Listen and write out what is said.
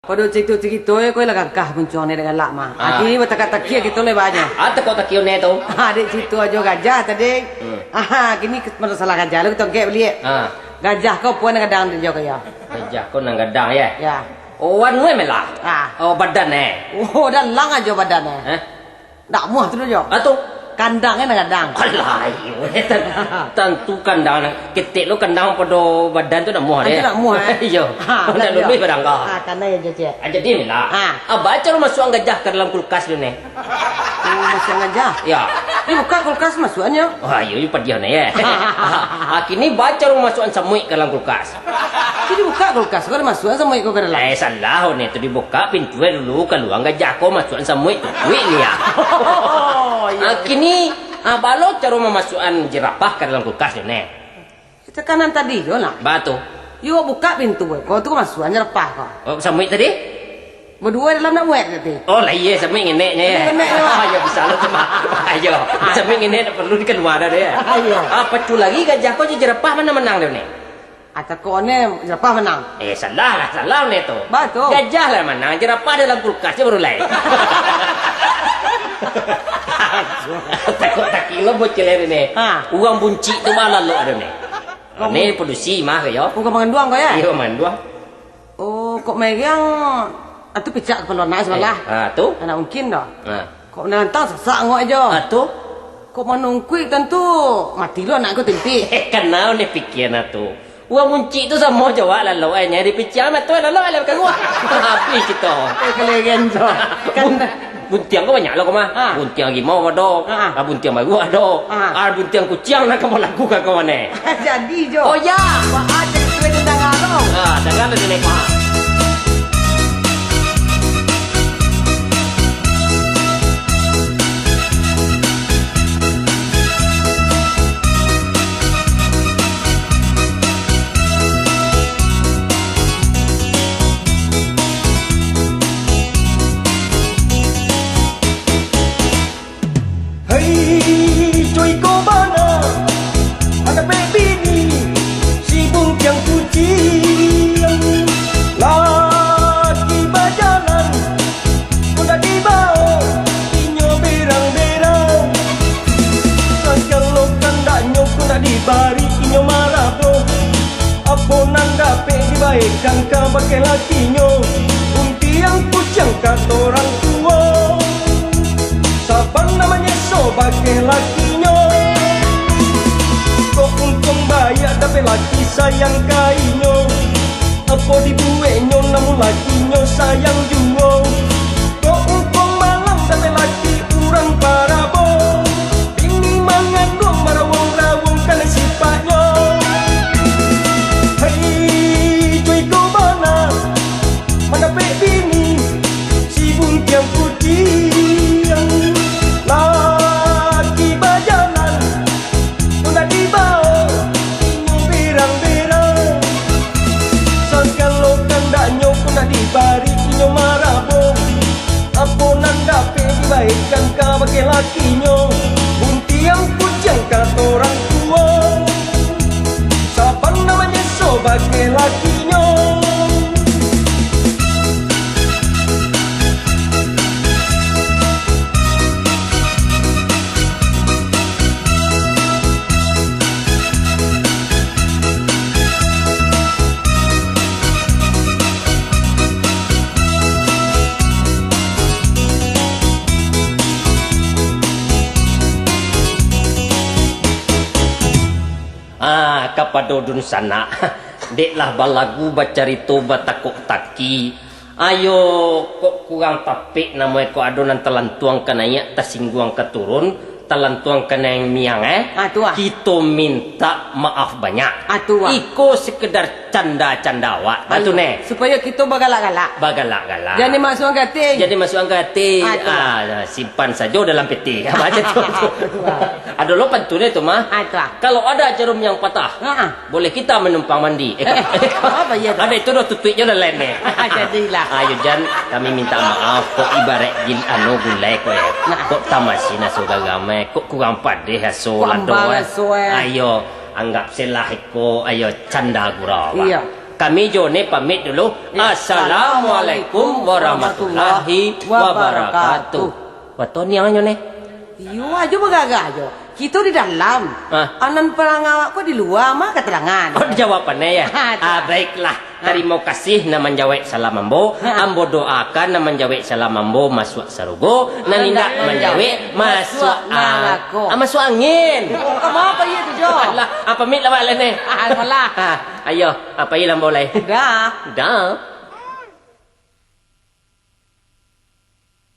Pada cerita-cerita kau lah gagah muncul ni dengan lak mah. Kini bertakak-takia kita le banyak. Kau takia ni tu. Adik cerita aja gajah tadi. Kini masalah gajah lu kita gap beli. Gajah kau puan kadang dia kaya. Gajah kau nang gadang ya. Ya. Oh wan gue melah. Oh badan Oh dah lang aja badan Tak muah tu aja. Atu kandangnya nang kadang. Alah, tentu kandang ketik lo kandang pada badan tu nak muah deh. Nak muah. Iya. Nak lebih barang kau. Karena ya je. Jadi melah. Baca lo masuk gajah ke dalam kulkas tu ni. Masuk gajah. Ya. Ini buka kulkas masuknya. Wah, iya pada ni ya. Kini baca lo masukan semut ke dalam kulkas. Jadi buka kulkas kau masukkan semut kau ke dalam. Salah ni tu dibuka pintu dulu keluar gajah kau masukkan semut tu. Wih dia. Kini balot cara memasukkan jerapah ke dalam kulkas ni. Kita kanan tadi jo nak. Batu. You buka pintu kau tu masukkan jerapah kau. Oh, semut tadi? Berdua dalam nak muat nanti. Oh lah iya, semut ngenek ya. Ayo bisa lo cuma. Ayo, semut ngenek perlu dikeluar dah dia. Ayo. Apa tu lagi gajah kau jerapah mana menang dia ni? Atau kau ni jerapah menang. Salah ni tu. Betul. Gajah lah menang, jerapah dalam kulkasnya baru lain. Takut tak kilo bocil ni. Uang bunci tu malah lo ada ni. Ni produksi mah kaya. Bukan makan duang kau ya? Iya makan duang. Oh, kok megang atau pecah kepala nak sebelah. Tu. Anak mungkin dah. Kok menantang sesak ngok aja. Tu. Kok menungkui tentu mati lo anak kau tempi. Kenal ni pikiran tu. Uang bunci tu sama jawab lalu nyari pecah mah tu lalu ala kagua. Habis kita. Kelegen jo. Kan buntiang kau banyak lah kau mah. Buntiang gimau ada. Buntiang baru ada. Buntiang kucing nak kamu lakukan kau mana? Jadi jo. Oh ya. Wah ada kue tentang alo. Jangan ada ni mah. Baikkan kau pakai lakinya Untiang pucang kata orang tua Siapa namanya so pakai lakinya Kok untung bayar tapi laki sayang kainyo Apa dibueknya namun lakinya sayang juga Kok untung malam tapi laki urang parabo Ini mengandung marawang-rawang karena sifatnya baikkan kau pakai lakinya Buntiang pucang kata orang tua Siapa namanya so pakai lakinya kepada dun sana deklah balagu bacarito batakok taki ayo kok kurang tapik namanya kok adonan telantuang kanaya tasingguang keturun telantuang kena yang miang kita minta maaf banyak iko sekedar canda-candawa batu ne supaya kita bagalak-galak jadi masuk angkati simpan saja dalam peti baca tu ada lo pantune tu mah kalau ada jarum yang patah boleh kita menumpang mandi apa ya ada itu dah tutupnya dah lain jadilah ayo Jan kami minta maaf kok ibarat jin anu gulai kok tamasina sogagame kok kurang padeh haso lado ayo anggap selah ko ayo canda gura iya Kami Jone pamit dulu. Assalamualaikum warahmatullahi wabarakatuh. Waton yang Jone. Iyo aja bagagah aja. Kita di dalam. Anan pelangawak kok di luar mah keterangan. Oh jawabannya ya. Baiklah. Terima kasih na menjawab salam ambo. Ambo doakan na menjawab salam ambo masuk sarugo. Nanindak menjawab masuk masuk angin. Kamu apa iya tuh Jo? Lah, apa mit lah nih? Malah. Ayo, apa ilang boleh? Dah. Dah.